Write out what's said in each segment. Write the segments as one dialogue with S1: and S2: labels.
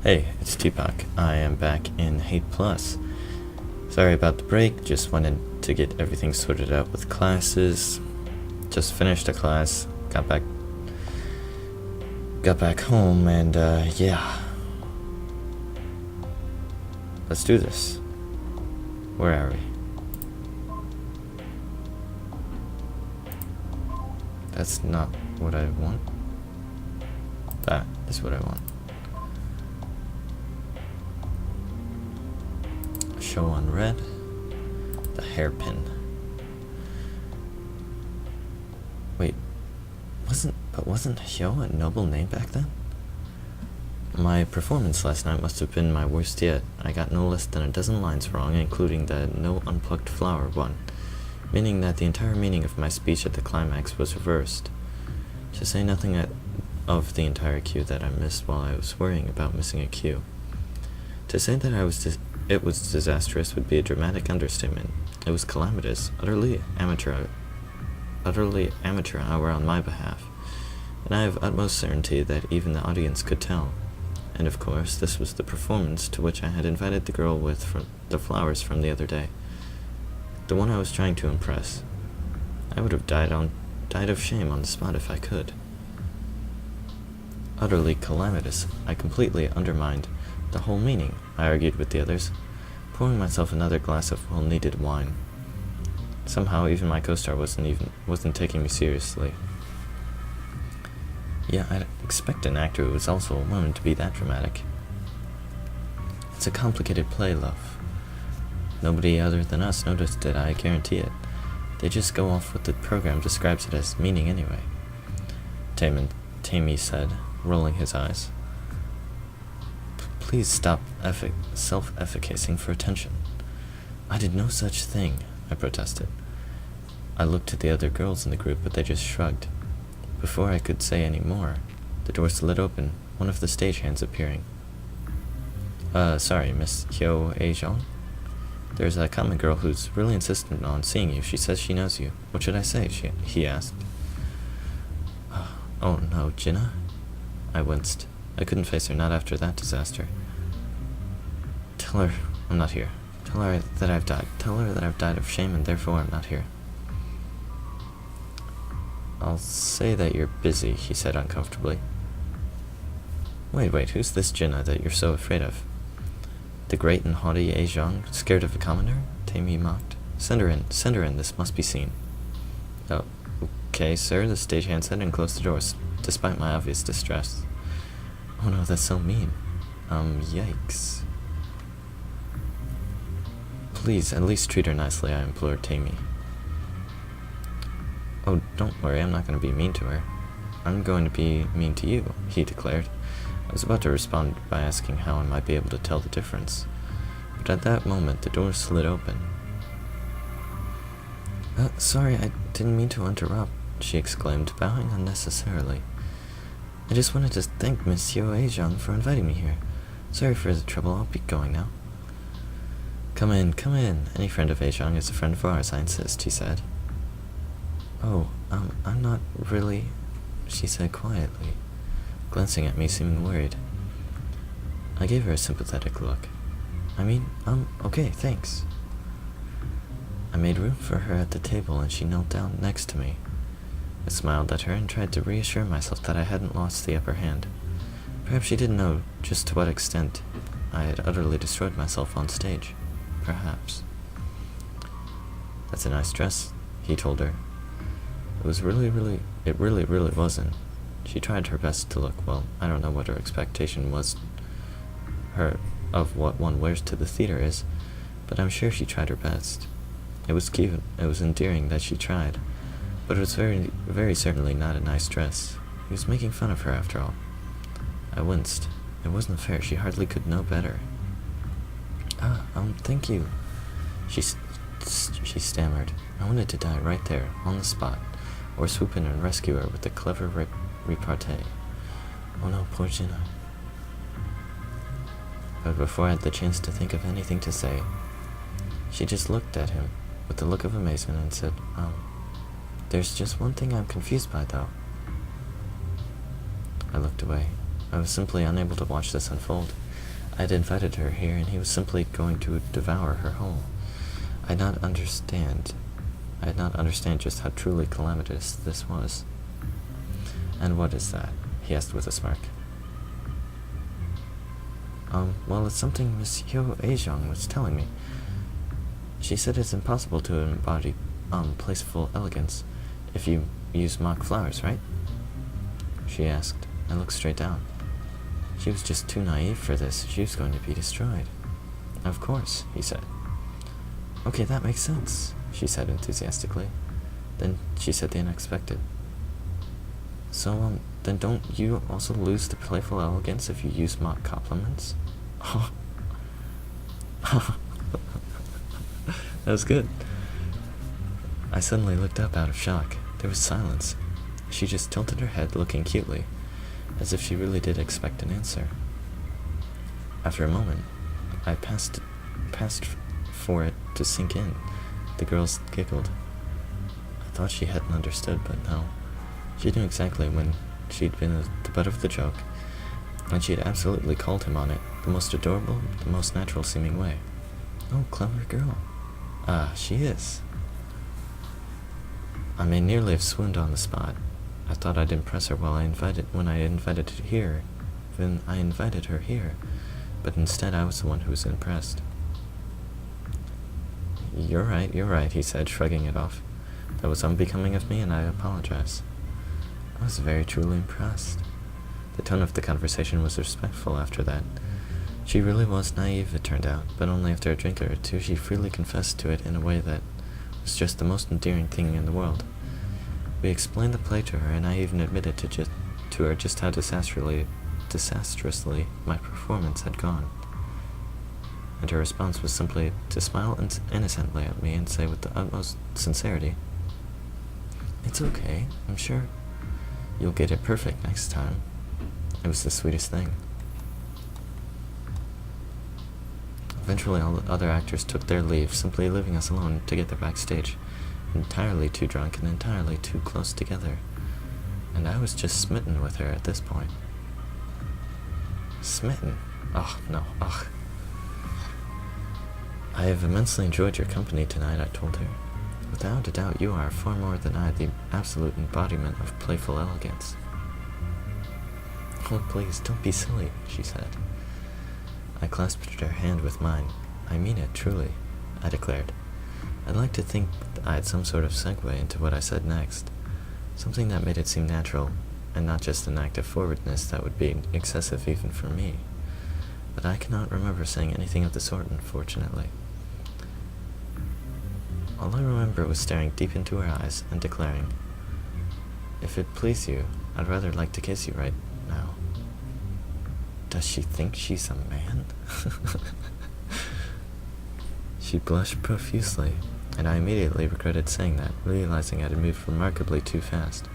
S1: Hey, it's Tpok. I am back in Hate Plus. Sorry about the break, just wanted to get everything sorted out with classes. Just finished a class, got back home, and yeah. Let's do this. Where are we? That's not what I want. That is what I want. Show on red. The hairpin. Wait, wasn't Hyo a noble name back then? My performance last night must have been my worst yet. I got no less than a dozen lines wrong, including the no unplucked flower one, meaning that the entire meaning of my speech at the climax was reversed. To say nothing of the entire cue that I missed while I was worrying about missing a cue. To say that it was disastrous would be a dramatic understatement. It was calamitous, utterly amateur hour on my behalf, and I have utmost certainty that even the audience could tell. And of course, this was the performance to which I had invited the girl with the flowers from the other day, the one I was trying to impress. I would have died of shame on the spot if I could. Utterly calamitous, I completely undermined the whole meaning, I argued with the others, pouring myself another glass of well-needed wine. Somehow, even my co-star wasn't taking me seriously. Yeah, I'd expect an actor who was also a woman to be that dramatic. It's a complicated play, love. Nobody other than us noticed it, I guarantee it. They just go off what the program describes it as meaning anyway. Tammy said, rolling his eyes. Please stop self-efficacing for attention. I did no such thing, I protested. I looked at the other girls in the group, but they just shrugged. Before I could say any more, the door slid open, one of the stagehands appearing. Sorry, Miss Hyo Ae-jong? There's a common girl who's really insistent on seeing you. She says she knows you. What should I say? He asked. Oh no, Jinna? I winced. I couldn't face her, not after that disaster. Tell her I'm not here. Tell her that I've died. Tell her that I've died of shame and therefore I'm not here. I'll say that you're busy, he said uncomfortably. Wait, who's this Jinna that you're so afraid of? The great and haughty Ae-jong, scared of a commoner? Tammy mocked. Send her in, this must be seen. Oh, okay, sir, the stagehand said and closed the doors, despite my obvious distress. Oh no, that's so mean. Yikes. Please, at least treat her nicely, I implored Tammy. Oh, don't worry, I'm not going to be mean to her. I'm going to be mean to you, he declared. I was about to respond by asking how I might be able to tell the difference, but at that moment the door slid open. Sorry, I didn't mean to interrupt, she exclaimed, bowing unnecessarily. I just wanted to thank Miss Hyo Ae-jong for inviting me here. Sorry for the trouble, I'll be going now. Come in. Any friend of Ae-jong is a friend of ours, I insist, he said. Oh, I'm not really, she said quietly, glancing at me, seeming worried. I gave her a sympathetic look. Okay, thanks. I made room for her at the table and she knelt down next to me. I smiled at her and tried to reassure myself that I hadn't lost the upper hand. Perhaps she didn't know just to what extent I had utterly destroyed myself on stage. Perhaps. That's a nice dress, he told her. It really wasn't. She tried her best to look, well, I don't know what her expectation was of what one wears to the theater is, but I'm sure she tried her best. It was cute, it was endearing that she tried, but it was very, very certainly not a nice dress. He was making fun of her after all. I winced. It wasn't fair, she hardly could know better. Thank you, she stammered. I wanted to die right there, on the spot, or swoop in and rescue her with a clever repartee. Oh no, poor Jinna. But before I had the chance to think of anything to say, she just looked at him with a look of amazement and said, there's just one thing I'm confused by, though. I looked away. I was simply unable to watch this unfold. I'd invited her here, and he was simply going to devour her whole. I did not understand just how truly calamitous this was. And what is that? He asked with a smirk. Well, it's something Miss Hyo Aejong was telling me. She said it's impossible to embody, playful elegance if you use mock flowers, right? She asked. I looked straight down. She was just too naive for this. She was going to be destroyed. Of course, he said. Okay, that makes sense, she said enthusiastically. Then she said the unexpected. So, then don't you also lose the playful elegance if you use mock compliments? That was good. I suddenly looked up out of shock. There was silence. She just tilted her head, looking cutely, as if she really did expect an answer. After a moment, I passed for it to sink in. The girls giggled. I thought she hadn't understood, but no. She knew exactly when she'd been the butt of the joke, and she had absolutely called him on it, the most adorable, the most natural-seeming way. Oh, clever girl. Ah, she is. I may nearly have swooned on the spot. I thought I'd impress her when I invited her here, but instead I was the one who was impressed. You're right, he said, shrugging it off. That was unbecoming of me, and I apologize. I was very truly impressed. The tone of the conversation was respectful after that. She really was naive, it turned out, but only after a drink or two she freely confessed to it in a way that was just the most endearing thing in the world. We explained the play to her, and I even admitted to her just how disastrously my performance had gone. And her response was simply to smile innocently at me and say with the utmost sincerity, "It's okay, I'm sure you'll get it perfect next time." It was the sweetest thing. Eventually all the other actors took their leave, simply leaving us alone together backstage, entirely too drunk and entirely too close together. And I was just smitten with her at this point. Smitten? Oh, no, ugh. I have immensely enjoyed your company tonight, I told her. Without a doubt, you are, far more than I, the absolute embodiment of playful elegance. Oh, please, don't be silly, she said. I clasped her hand with mine. I mean it, truly, I declared. I'd like to think I had some sort of segue into what I said next, something that made it seem natural, and not just an act of forwardness that would be excessive even for me. But I cannot remember saying anything of the sort, unfortunately. All I remember was staring deep into her eyes and declaring, "If it please you, I'd rather like to kiss you right now." Does she think she's a man? She blushed profusely, and I immediately regretted saying that, realizing I had moved remarkably too fast,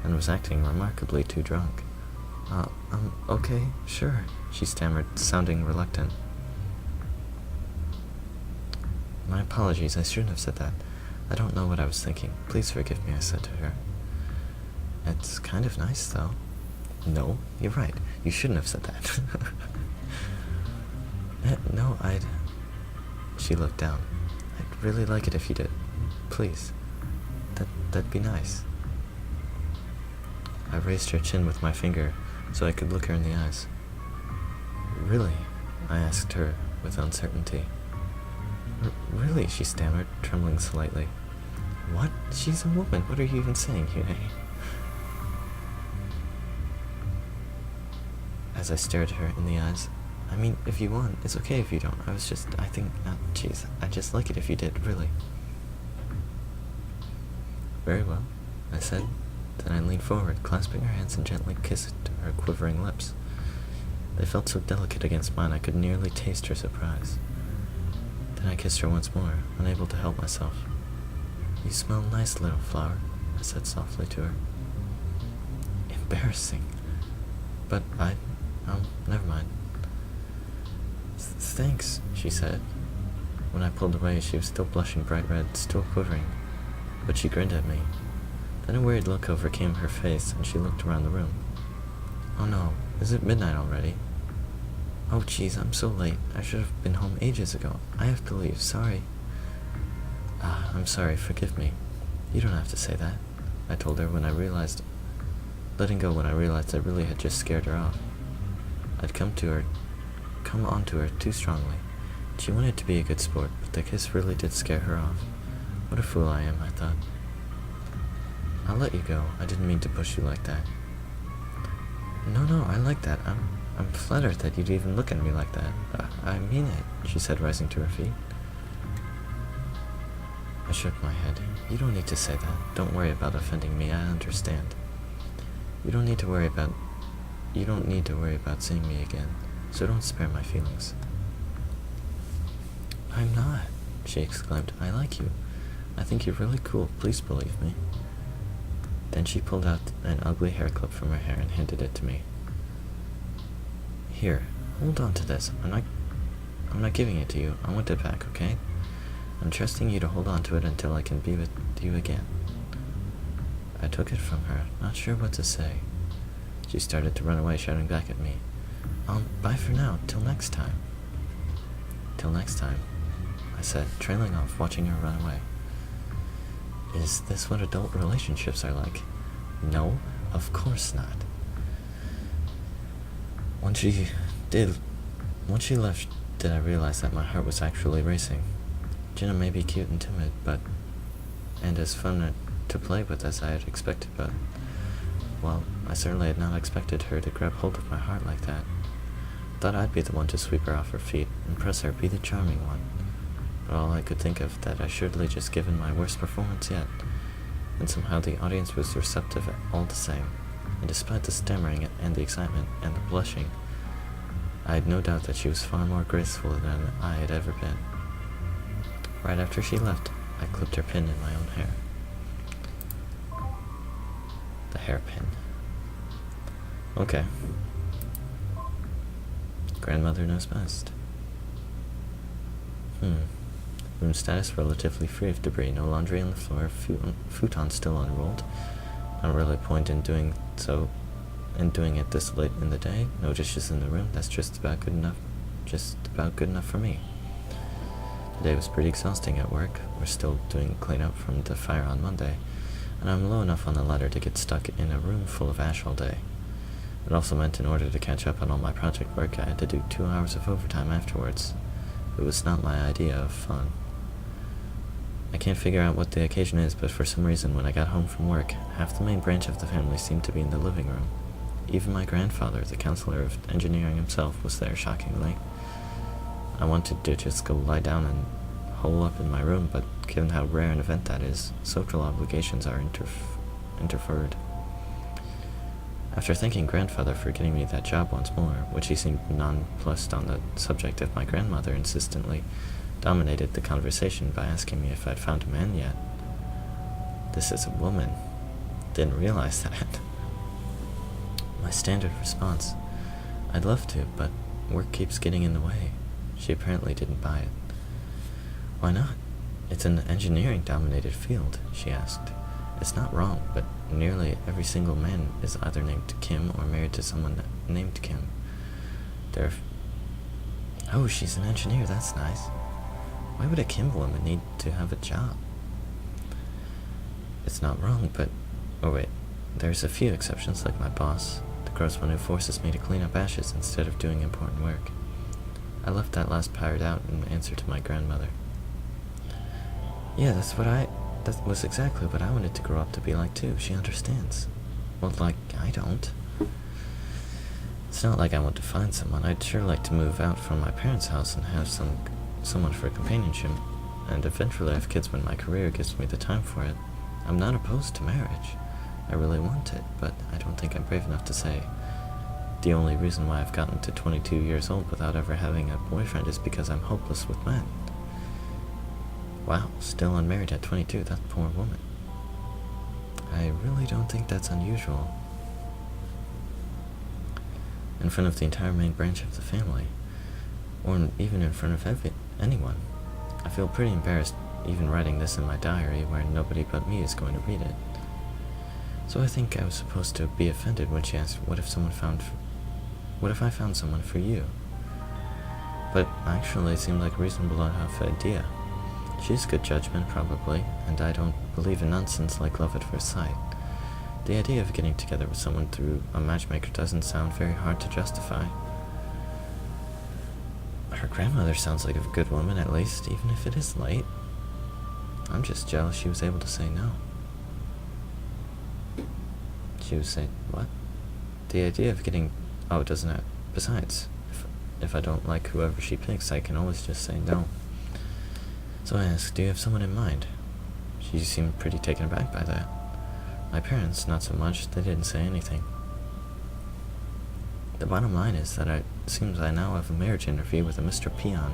S1: and was acting remarkably too drunk. Okay, sure, she stammered, sounding reluctant. My apologies, I shouldn't have said that. I don't know what I was thinking. Please forgive me, I said to her. It's kind of nice, though. No, you're right. You shouldn't have said that. No, She looked down. I'd really like it if you did. Please. That'd be nice. I raised her chin with my finger so I could look her in the eyes. Really? I asked her with uncertainty. Really? She stammered, trembling slightly. What? She's a woman. What are you even saying here? As I stared her in the eyes, I mean, if you want, it's okay if you don't. I just like it if you did, really. Very well, I said. Then I leaned forward, clasping her hands and gently kissed her quivering lips. They felt so delicate against mine I could nearly taste her surprise. Then I kissed her once more, unable to help myself. You smell nice, little flower, I said softly to her. Embarrassing. But never mind. Thanks, she said. When I pulled away, she was still blushing bright red, still quivering, but she grinned at me. Then a worried look overcame her face, and she looked around the room. Oh no, is it midnight already? Oh jeez, I'm so late. I should have been home ages ago. I have to leave, sorry. I'm sorry, forgive me. You don't have to say that, I told her letting go when I realized I really had just scared her off. I'd come onto her too strongly. She wanted to be a good sport, but the kiss really did scare her off. What a fool I am, I thought. I'll let you go. I didn't mean to push you like that. No, I like that. I'm flattered that you'd even look at me like that. I mean it, she said, rising to her feet. I shook my head. You don't need to say that. Don't worry about offending me. I understand. You don't need to worry about seeing me again, so don't spare my feelings. I'm not, she exclaimed. I like you. I think you're really cool. Please believe me. Then she pulled out an ugly hair clip from her hair and handed it to me. Here, hold on to this. I'm not giving it to you. I want it back, okay? I'm trusting you to hold on to it until I can be with you again. I took it from her, not sure what to say. She started to run away, shouting back at me. Bye for now. Till next time. Till next time, I said, trailing off, watching her run away. Is this what adult relationships are like? No, of course not. Once she left, did I realize that my heart was actually racing. Jenna may be cute and timid, and as fun to play with as I had expected, but, well, I certainly had not expected her to grab hold of my heart like that. Thought I'd be the one to sweep her off her feet, impress her, be the charming one. But all I could think of that I surely just given my worst performance yet, and somehow the audience was receptive all the same, and despite the stammering and the excitement and the blushing, I had no doubt that she was far more graceful than I had ever been. Right after she left, I clipped her pin in my own hair. The hairpin. Okay. Grandmother knows best. Room status relatively free of debris. No laundry on the floor. Futon still unrolled. Not really a point in doing it this late in the day. No dishes in the room. That's just about good enough. Just about good enough for me. The day was pretty exhausting at work. We're still doing cleanup from the fire on Monday, and I'm low enough on the ladder to get stuck in a room full of ash all day. It also meant in order to catch up on all my project work, I had to do 2 hours of overtime afterwards. It was not my idea of fun. I can't figure out what the occasion is, but for some reason when I got home from work, half the main branch of the family seemed to be in the living room. Even my grandfather, the counselor of engineering himself, was there, shockingly. I wanted to just go lie down and hole up in my room, but given how rare an event that is, social obligations are interfered. After thanking grandfather for getting me that job once more, which he seemed nonplussed on the subject of my grandmother, insistently dominated the conversation by asking me if I'd found a man yet. This is a woman. Didn't realize that. My standard response. I'd love to, but work keeps getting in the way. She apparently didn't buy it. Why not? It's an engineering-dominated field, she asked. It's not wrong, but nearly every single man is either named Kim or married to someone named Kim. Oh, she's an engineer, that's nice. Why would a Kim woman need to have a job? It's not wrong, but... Oh wait, there's a few exceptions, like my boss, the gross one who forces me to clean up ashes instead of doing important work. I left that last part out in answer to my grandmother. Yeah, that was exactly what I wanted to grow up to be like too. She understands. Well, like, I don't. It's not like I want to find someone. I'd sure like to move out from my parents' house and have someone for companionship, and eventually have kids when my career gives me the time for it. I'm not opposed to marriage. I really want it, but I don't think I'm brave enough to say. The only reason why I've gotten to 22 years old without ever having a boyfriend is because I'm hopeless with men. Wow, still unmarried at 22, that poor woman. I really don't think that's unusual. In front of the entire main branch of the family, or even in front of anyone. I feel pretty embarrassed even writing this in my diary where nobody but me is going to read it. So I think I was supposed to be offended when she asked, what if I found someone for you? But actually, it seemed like a reasonable enough idea. She has good judgment, probably, and I don't believe in nonsense like love at first sight. The idea of getting together with someone through a matchmaker doesn't sound very hard to justify. Her grandmother sounds like a good woman, at least, even if it is late. I'm just jealous she was able to say no. She was saying, what? The idea of getting... Oh, it doesn't have... Besides, if I don't like whoever she picks, I can always just say no. So I asked, do you have someone in mind? She seemed pretty taken aback by that. My parents, not so much. They didn't say anything. The bottom line is that it seems I now have a marriage interview with a Mr. Pion.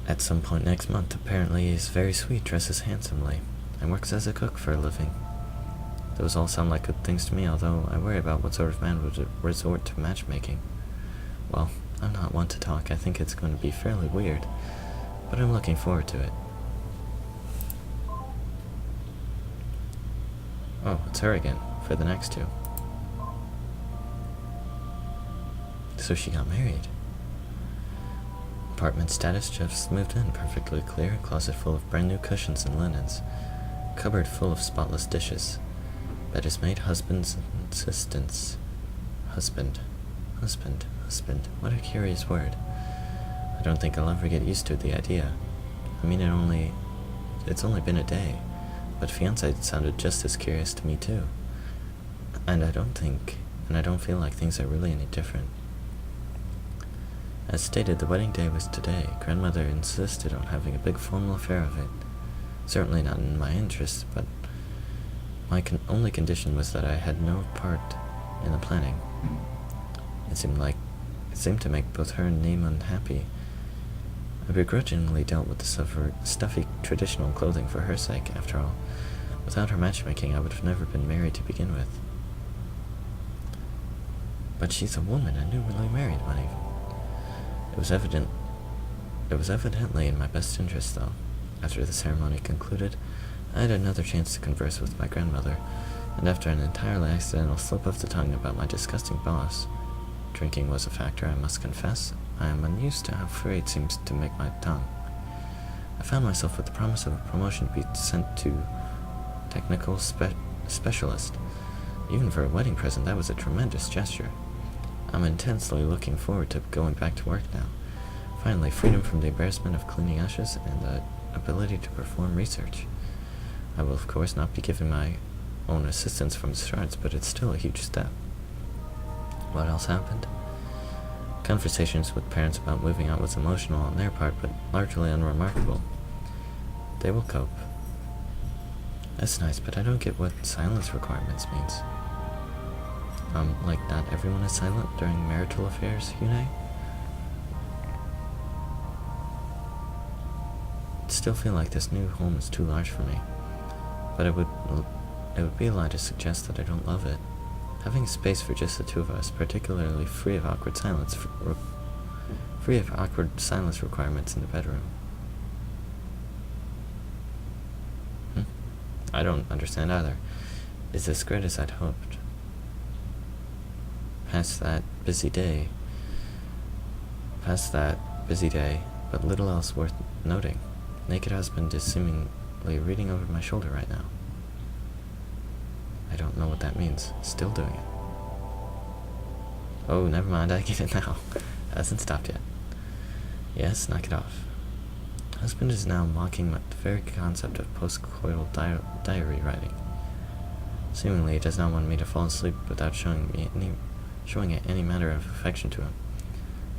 S1: At some point next month. Apparently he's very sweet, dresses handsomely, and works as a cook for a living. Those all sound like good things to me, although I worry about what sort of man would resort to matchmaking. Well, I'm not one to talk. I think it's going to be fairly weird, but I'm looking forward to it. Oh, it's her again, for the next two. So she got married. Apartment status, just moved in, perfectly clear, closet full of brand new cushions and linens, cupboard full of spotless dishes. Bed is made, husband's insistence. Husband. What a curious word. I don't think I'll ever get used to the idea. I mean, it's only been a day, but fiancé sounded just as curious to me too. And I don't feel like things are really any different. As stated, the wedding day was today. Grandmother insisted on having a big formal affair of it. Certainly not in my interest, but my only condition was that I had no part in the planning. It seemed to make both her and Neem unhappy. I begrudgingly dealt with the stuffy traditional clothing for her sake. After all, without her matchmaking, I would have never been married to begin with. But she's a woman, a newly married one even. It was evidently in my best interest, though. After the ceremony concluded, I had another chance to converse with my grandmother, and after an entirely accidental slip of the tongue about my disgusting boss, drinking was a factor, I must confess. I am unused to how free it seems to make my tongue. I found myself with the promise of a promotion to be sent to technical specialist. Even for a wedding present, that was a tremendous gesture. I'm intensely looking forward to going back to work now. Finally, freedom from the embarrassment of cleaning ashes and the ability to perform research. I will, of course, not be giving my own assistance from the start, but it's still a huge step. What else happened? Conversations with parents about moving out was emotional on their part, but largely unremarkable. They will cope. That's nice, but I don't get what silence requirements means. Like not everyone is silent during marital affairs, Yune? I still feel like this new home is too large for me, but it would be a lie to suggest that I don't love it. Having space for just the two of us, particularly free of awkward silence requirements in the bedroom. I don't understand either. Is as great as I'd hoped. Past that busy day, but little else worth noting. Naked husband is seemingly reading over my shoulder right now. I don't know what that means. Still doing it. Oh, never mind, I get it now. Hasn't stopped yet. Yes, knock it off. Husband is now mocking the very concept of post-coital diary writing. Seemingly, he does not want me to fall asleep without showing any manner of affection to him.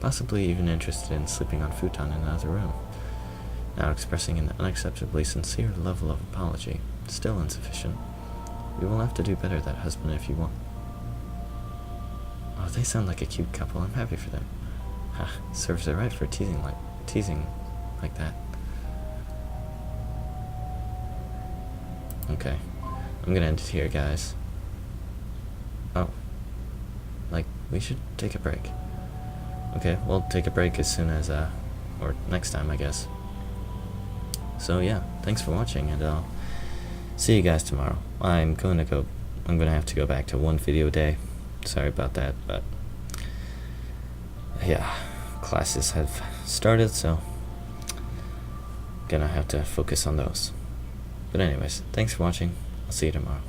S1: Possibly even interested in sleeping on futon in another room. Now expressing an unacceptably sincere level of apology. Still insufficient. You will have to do better, that husband, if you want. Oh, they sound like a cute couple. I'm happy for them. Ha, serves it right for teasing like that. Okay, I'm gonna end it here, guys. Oh, we should take a break. Okay, we'll take a break as soon as, or next time, I guess. So yeah, thanks for watching, and I'll see you guys tomorrow. I'm gonna have to go back to one video a day. Sorry about that, but yeah, classes have started, so gonna have to focus on those. But anyways, thanks for watching. I'll see you tomorrow.